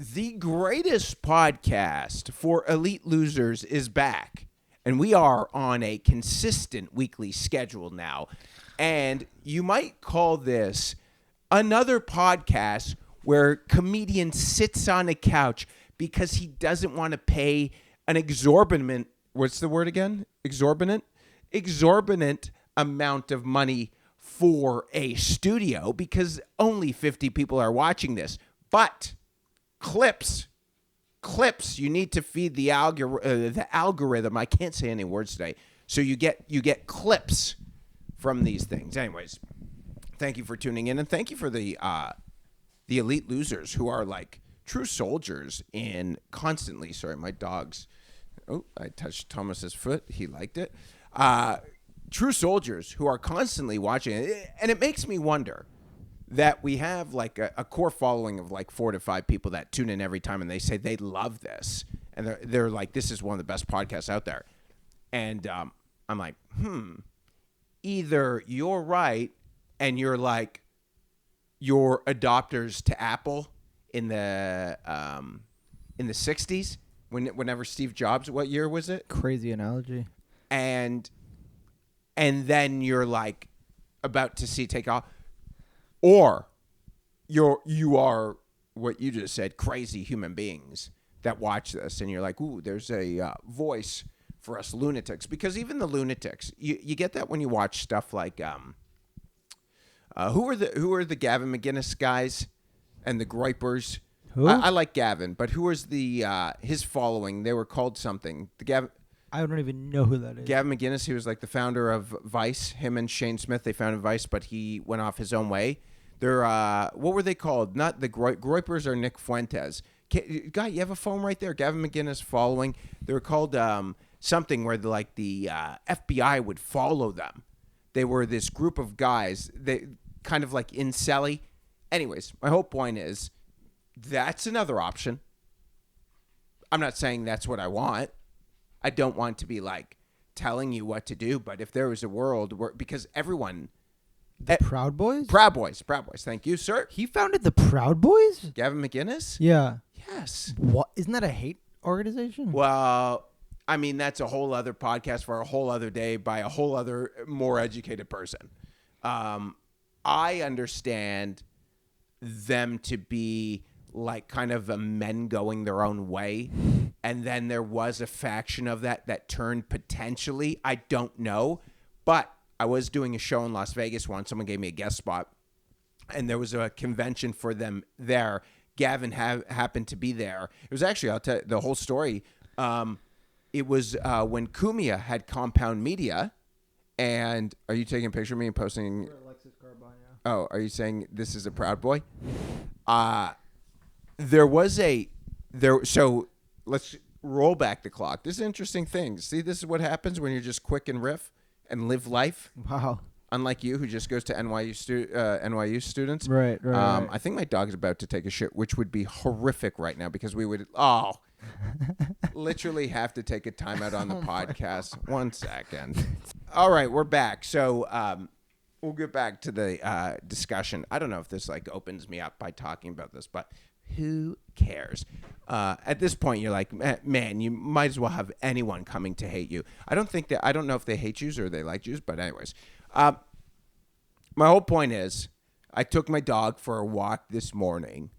The greatest podcast for elite losers is back, and we are on a consistent weekly schedule now. And you might call this another podcast where comedian sits on a couch because he doesn't want to pay an exorbitant, what's the word again? Exorbitant amount of money for a studio because only 50 people are watching this. But clips, you need to feed the algorithm. I can't say any words today. So you get clips from these things. Anyways, thank you for tuning in, and thank you for the elite losers who are like true soldiers in constantly. Sorry, my dog's. Oh, I touched Thomas's foot. He liked it. True soldiers who are constantly watching it, and it makes me wonder that we have like a core following of like 4 to 5 people that tune in every time, and they say they love this, and they're like, this is one of the best podcasts out there. And I'm like, either you're right, and you're like your adopters to Apple in the 60s, whenever Steve Jobs, what year was it? Crazy analogy. And then you're like about to see take off. Or you are what you just said, crazy human beings that watch this, and you're like, ooh, there's a voice for us lunatics. Because even the lunatics, you get that when you watch stuff like who are the Gavin McInnes guys and the Groypers? Who? I like Gavin, but who was the his following? They were called something. I don't even know who that is. Gavin McInnes, he was like the founder of Vice. Him and Shane Smith, they founded Vice, but he went off his own way. They're, what were they called? Not the Groypers or Nick Fuentes. Guy, you have a phone right there. Gavin McInnes following. They were called something where the FBI would follow them. They were this group of guys. They kind of like incel-y. Anyways, my whole point is that's another option. I'm not saying that's what I want. I don't want to be like telling you what to do, but if there was a world where, because everyone... The Proud Boys? Proud Boys. Thank you, sir. He founded the Proud Boys? Gavin McInnes? Yeah. Yes. What? Isn't that a hate organization? Well, I mean, that's a whole other podcast for a whole other day by a whole other more educated person. I understand them to be like kind of a men going their own way. And then there was a faction of that turned potentially. I don't know. But I was doing a show in Las Vegas once. Someone gave me a guest spot, and there was a convention for them there. Gavin happened to be there. It was actually, I'll tell you the whole story. It was when Kumia had Compound Media, and are you taking a picture of me and posting? Oh, are you saying this is a Proud Boy? So let's roll back the clock. This is interesting things. See, this is what happens when you're just quick and riff and live life. Wow. Unlike you, who just goes to NYU students. Right. I think my dog is about to take a shit, which would be horrific right now because we would literally have to take a timeout on the podcast. 1 second. All right, we're back. So we'll get back to the discussion. I don't know if this like opens me up by talking about this, but who cares? At this point, you're like, man, you might as well have anyone coming to hate you. I don't know if they hate Jews or they like Jews, but anyways. My whole point is I took my dog for a walk this morning.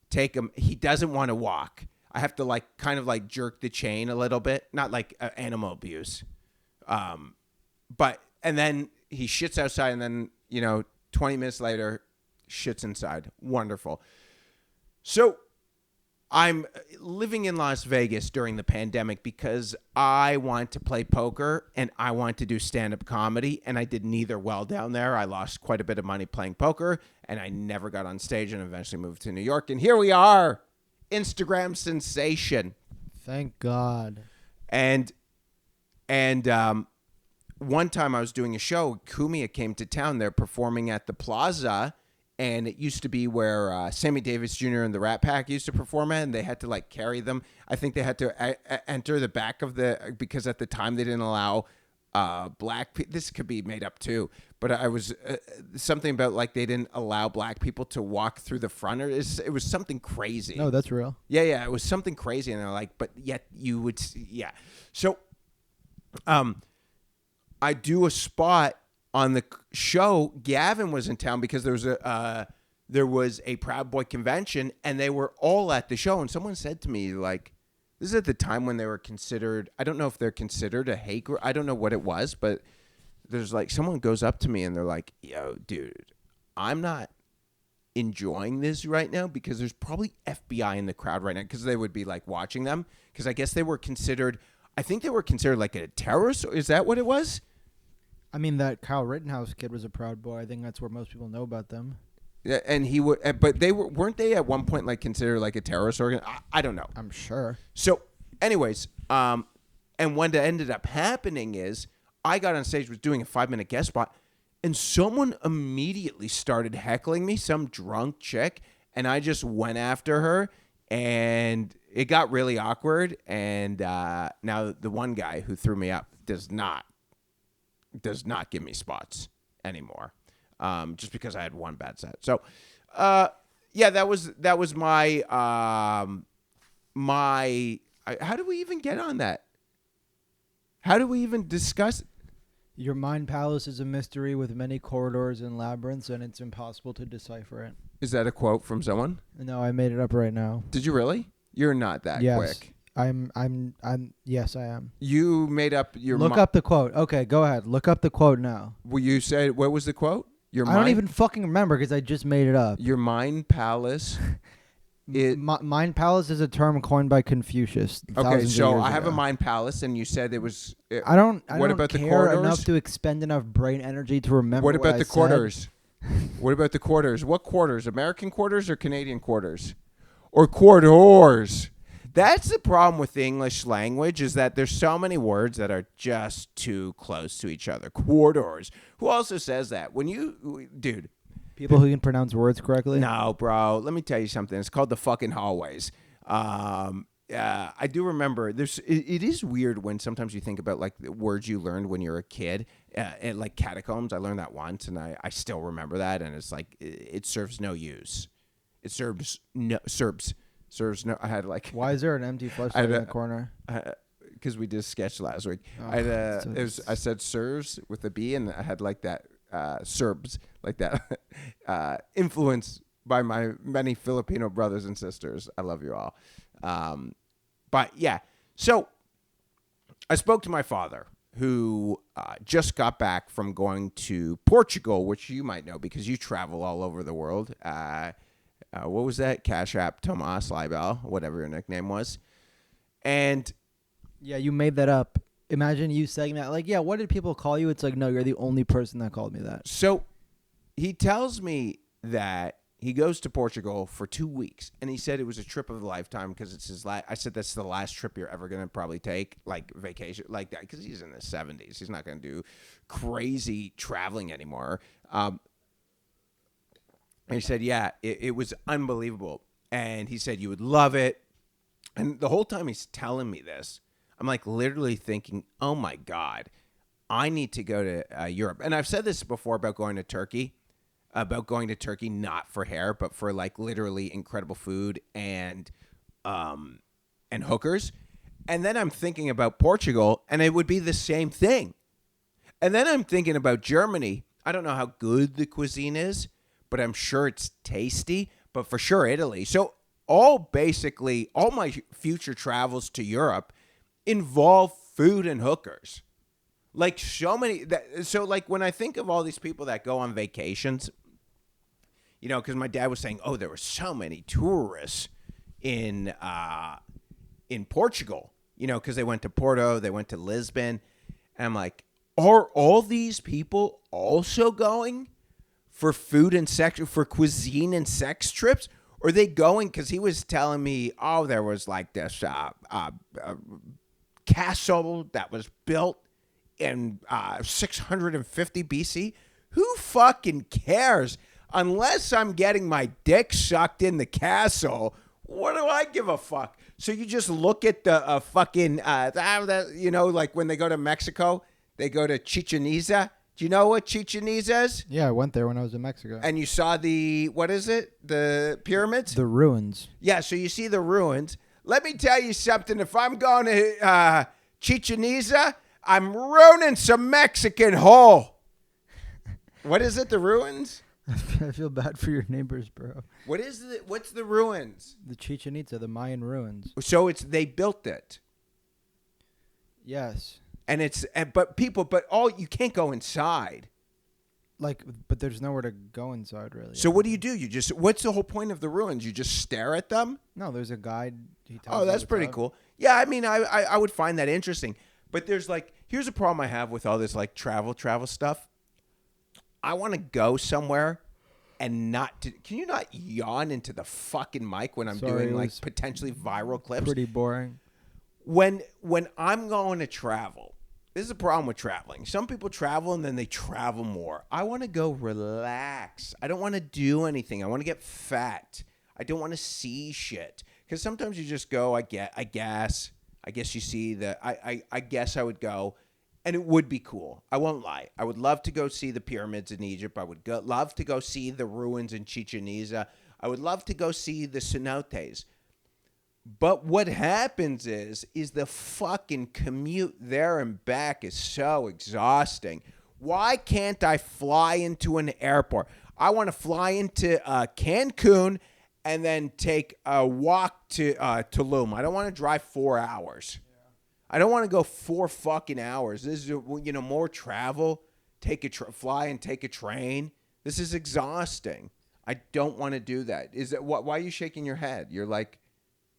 Take him. He doesn't want to walk. I have to like kind of like jerk the chain a little bit. Not like animal abuse. And then he shits outside and then, 20 minutes later, shits inside. Wonderful. So I'm living in Las Vegas during the pandemic because I want to play poker and I want to do stand-up comedy, and I did neither well down there. I lost quite a bit of money playing poker, and I never got on stage and eventually moved to New York. And here we are, Instagram sensation. Thank God. And one time I was doing a show, Kumia came to town. They're performing at the Plaza. And it used to be where Sammy Davis Jr. and the Rat Pack used to perform at, and they had to like carry them. I think they had to enter the back of because at the time they didn't allow black people. This could be made up too, but I was something about like they didn't allow black people to walk through the front, or it was something crazy. No, that's real. Yeah, it was something crazy, and they're like, but yet you would, yeah. So, I do a spot on the show. Gavin was in town because there was a Proud Boy convention, and they were all at the show. And someone said to me, like, this is at the time when they were considered, I don't know if they're considered a hate group. I don't know what it was, but there's like, someone goes up to me and they're like, yo, dude, I'm not enjoying this right now because there's probably FBI in the crowd right now, because they would be like watching them, because I guess they were considered, I think they were considered like a terrorist. Is that what it was? I mean, that Kyle Rittenhouse kid was a Proud Boy. I think that's where most people know about them. Yeah, and he would, but weren't they at one point like considered like a terrorist organ? I don't know. I'm sure. So, anyways, and what ended up happening is I got on stage, was doing a 5-minute guest spot, and someone immediately started heckling me, some drunk chick, and I just went after her, and it got really awkward. And now the one guy who threw me up does not give me spots anymore. Just because I had one bad set. So, yeah, that was my how do we even get on that? How do we even discuss? Your mind palace is a mystery with many corridors and labyrinths, and it's impossible to decipher it. Is that a quote from someone? No, I made it up right now. Did you really? You're not that Yes. quick. Yes, I am. You made up your. Look up the quote. Okay, go ahead. Look up the quote now. Well, you said, what was the quote? I don't even fucking remember because I just made it up. Your mind palace. Mind palace is a term coined by Confucius. Okay, so I ago. have a mind palace, and you said it was. I don't about the care corridors? enough to expend enough brain energy to remember. What about the said. quarters? What about the quarters? What quarters? American quarters or Canadian quarters? Or corridors? That's the problem with the English language, is that there's so many words that are just too close to each other. Corridors. Who also says that? Dude. People who can pronounce words correctly? No, bro. Let me tell you something. It's called the fucking hallways. I do remember. It is weird when sometimes you think about like the words you learned when you're a kid, and like catacombs. I learned that once, and I still remember that. And it's like it serves no use. It serves no. I had like. Why is there an empty flashlight in the corner? Because we did a sketch last week. Oh, I said serves with a B, and I had like that Serbs like that influenced by my many Filipino brothers and sisters. I love you all. But yeah, so I spoke to my father, who just got back from going to Portugal, which you might know because you travel all over the world. What was that? Cash App Tomas Leibel, whatever your nickname was. And yeah, you made that up. Imagine you saying that. Like, yeah, what did people call you? It's like, no, you're the only person that called me that. So he tells me that he goes to Portugal for 2 weeks, and he said it was a trip of a lifetime because it's his last. I said, that's the last trip you're ever going to probably take, like vacation, like that, because he's in his 70s. He's not going to do crazy traveling anymore. And he said, yeah, it was unbelievable. And he said, you would love it. And the whole time he's telling me this, I'm like literally thinking, oh my God, I need to go to Europe. And I've said this before about going to Turkey, not for hair, but for like literally incredible food and hookers. And then I'm thinking about Portugal, and it would be the same thing. And then I'm thinking about Germany. I don't know how good the cuisine is, but I'm sure it's tasty, but for sure Italy. So all my future travels to Europe involve food and hookers. Like so many. So like when I think of all these people that go on vacations, you know, because my dad was saying, oh, there were so many tourists in Portugal, you know, because they went to Porto, they went to Lisbon. And I'm like, are all these people also going for food and sex, for cuisine and sex trips? Or are they going, because he was telling me, oh, there was like this castle that was built in 650 BC. Who fucking cares? Unless I'm getting my dick sucked in the castle, what do I give a fuck? So you just look at the fucking, you know, like when they go to Mexico, they go to Chichen Itza, Do you know what Chichen Itza is? Yeah, I went there when I was in Mexico. And you saw what is it? The pyramids? The ruins. Yeah, so you see the ruins. Let me tell you something. If I'm going to Chichen Itza, I'm ruining some Mexican hole. What is it, the ruins? I feel bad for your neighbors, bro. What's the ruins? The Chichen Itza, the Mayan ruins. So they built it. Yes. And you can't go inside. But there's nowhere to go inside, really. So what do? What's the whole point of the ruins? You just stare at them? No, there's a guide. Oh, that's pretty cool. Yeah, I mean, I would find that interesting. But here's a problem I have with all this travel stuff. I want to go somewhere and can you not yawn into the fucking mic when I'm doing potentially viral clips? Pretty boring. When I'm going to travel, this is a problem with traveling. Some people travel and then they travel more. I want to go relax. I don't want to do anything. I want to get fat. I don't want to see shit. Because sometimes you just go, I guess you see I guess I would go, and it would be cool. I won't lie. I would love to go see the pyramids in Egypt. I would love to go see the ruins in Chichen Itza. I would love to go see the cenotes. But what happens is the fucking commute there and back is so exhausting. Why can't I fly into an airport? I want to fly into Cancun and then take a walk to Tulum. I don't want to drive 4 hours. Yeah. I don't want to go 4 fucking hours. This is more travel. Fly and take a train. This is exhausting. I don't want to do that. Why are you shaking your head? You're like.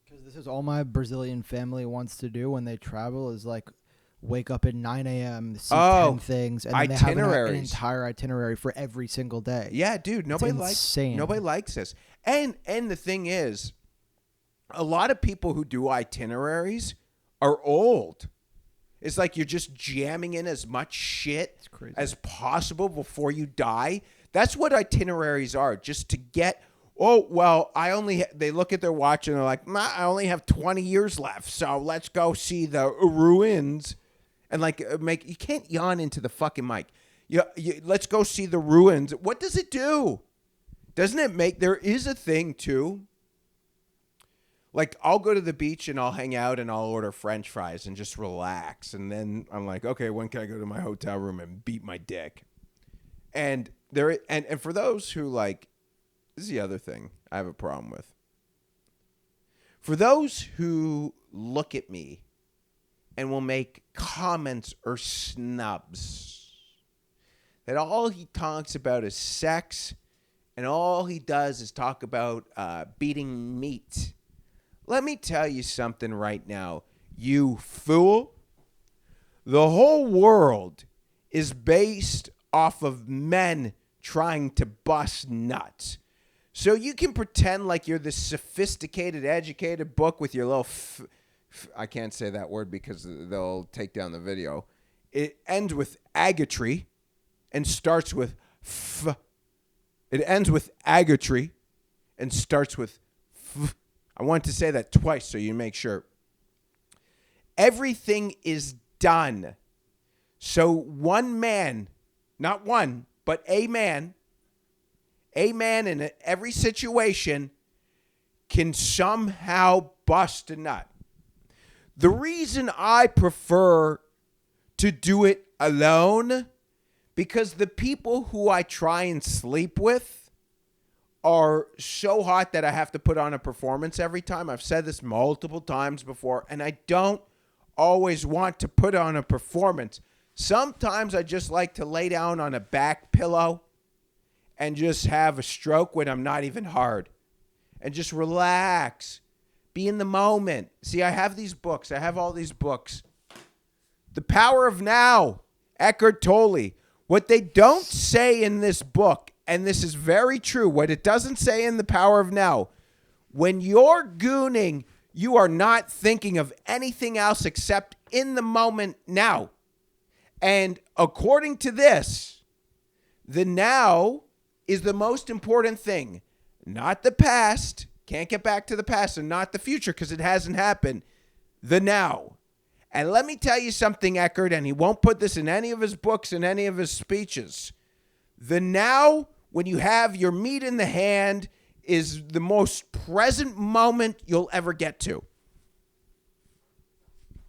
Because this is all my Brazilian family wants to do when they travel is wake up at 9 a.m., see 10 things, and then they have an entire itinerary for every single day. Yeah, dude, nobody likes this. And the thing is, a lot of people who do itineraries are old. It's like you're just jamming in as much shit as possible before you die. That's what itineraries are, just to get. Oh, well, they look at their watch and they're like, I only have 20 years left, so let's go see the ruins. And you can't yawn into the fucking mic. Let's go see the ruins. What does it do? Doesn't it there is a thing too. I'll go to the beach and I'll hang out and I'll order French fries and just relax. And then I'm like, okay, when can I go to my hotel room and beat my dick? And for those who this is the other thing I have a problem with. For those who look at me and will make comments or snubs that all he talks about is sex and all he does is talk about beating meat. Let me tell you something right now, you fool. The whole world is based off of men trying to bust nuts. So you can pretend like you're this sophisticated, educated book with your little I can't say that word because they'll take down the video. It ends with agatry and starts with f. It ends with agatry and starts with f. I want to say that twice so you make sure. Everything is done. So one man, not one, but a man in every situation can somehow bust a nut. The reason I prefer to do it alone, because the people who I try and sleep with are so hot that I have to put on a performance every time. I've said this multiple times before, and I don't always want to put on a performance. Sometimes I just like to lay down on a back pillow and just have a stroke when I'm not even hard and just relax. Be in the moment. See, I have these books. I have all these books. The Power of Now, Eckhart Tolle. What they don't say in this book, and this is very true, what it doesn't say in The Power of Now, when you're gooning, you are not thinking of anything else except in the moment now. And according to this, the now is the most important thing, not the past. Can't get back to the past, and not the future because it hasn't happened. The now. And let me tell you something, Eckert, and he won't put this in any of his books, in any of his speeches. The now, when you have your meat in the hand, is the most present moment you'll ever get to.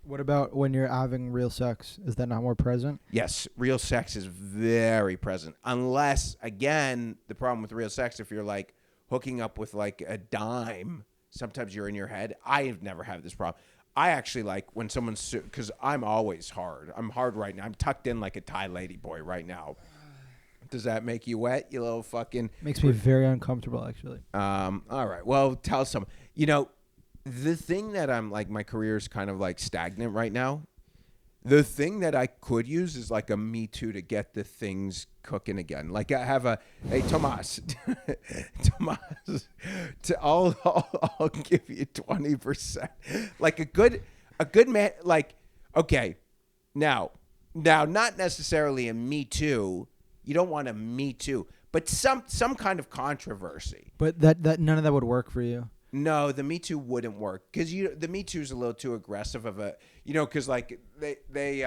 What about when you're having real sex? Is that not more present? Yes, real sex is very present. Unless, again, the problem with real sex, if you're like hooking up with like a dime, sometimes you're in your head. I've never had this problem. I actually like when someone's, because I'm always hard. I'm hard right now. I'm tucked in like a Thai lady boy right now. Does that make you wet, you little fucking... Makes me very uncomfortable, actually. All right. Well, tell some. You know, the thing that I'm like, my career is kind of like stagnant right now. The thing that I could use is like a Me Too to get the things cooking again. Like I have hey, Tomas, I'll give you 20%. Like a good man, like, okay, now, not necessarily a Me Too. You don't want a Me Too, but some kind of controversy. But that none of that would work for you. No, the Me Too wouldn't work because the Me Too is a little too aggressive of a, because like they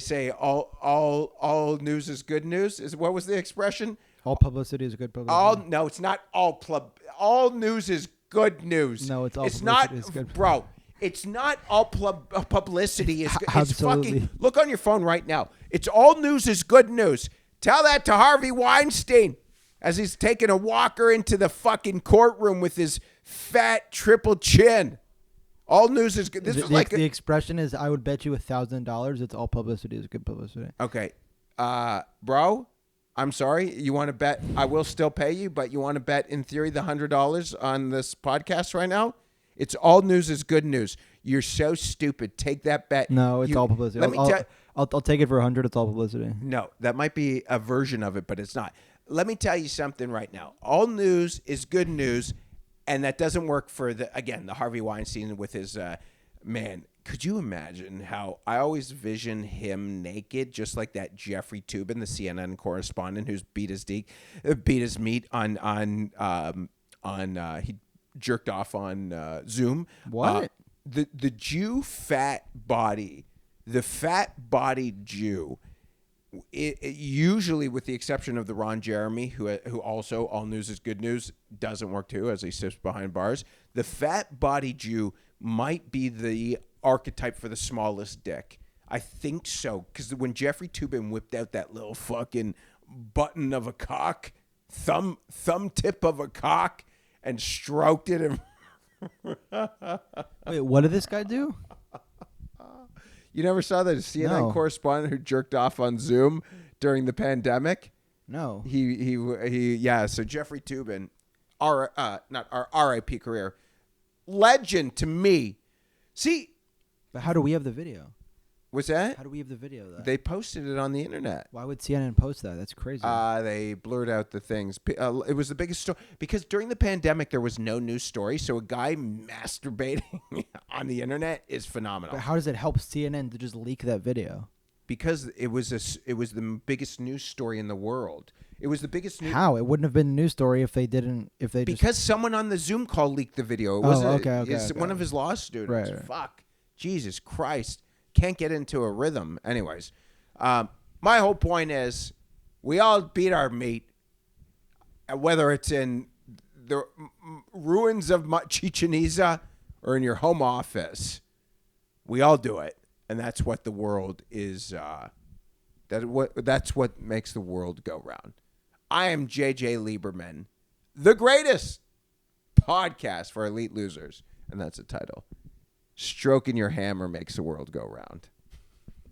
say all news is good news. What was the expression? All publicity is good publicity. No, it's not all news is good news. No, it's all it's publicity not, is good. Bro. It's not all publicity is good. Absolutely. It's fucking, look on your phone right now. It's all news is good news. Tell that to Harvey Weinstein as he's taking a walker into the fucking courtroom with his fat triple chin. All news is good. This is like the expression is, I would bet you $1,000 it's all publicity is good publicity. Okay. Bro, I'm sorry. You want to bet? I will still pay you, but you want to bet in theory the $100 on this podcast right now? It's all news is good news. You're so stupid. Take that bet. No, it's all publicity. I'll take it for 100. It's all publicity. No, that might be a version of it, but it's not. Let me tell you something right now. All news is good news, and that doesn't work for the Harvey Weinstein with his man. Could you imagine how I always vision him naked, just like that Jeffrey Toobin, the CNN correspondent who's beat his meat on he jerked off on Zoom. What? The Jew fat body, the fat bodied Jew. It usually, with the exception of the Ron Jeremy, who also all news is good news, doesn't work too, as he sits behind bars. The fat body Jew might be the archetype for the smallest dick. I think so, because when Jeffrey Toobin whipped out that little fucking button of a cock, thumb tip of a cock, and stroked it. And wait, what did this guy do? You never saw the CNN correspondent who jerked off on Zoom during the pandemic? No. So Jeffrey Toobin, not our R.I.P. career, legend to me. See, but how do we have the video? What's that? How do we have the video of that? They posted it on the internet. Why would CNN post that? That's crazy. They blurred out the things. It was the biggest story because during the pandemic there was no news story. So a guy masturbating on the internet is phenomenal. But how does it help CNN to just leak that video? Because it was the biggest news story in the world. It was the biggest news. How? It wouldn't have been a news story if they because someone on the Zoom call leaked the video. It was one of his law students. Right. Fuck. Jesus Christ. Can't get into a rhythm. Anyways, my whole point is we all beat our meat, whether it's in the ruins of Chichen Itza or in your home office. We all do it, and that's what the world is. That's what makes the world go round. I am jjlibermanl, the greatest podcast for elite losers, and that's the title. Stroking your hammer makes the world go round.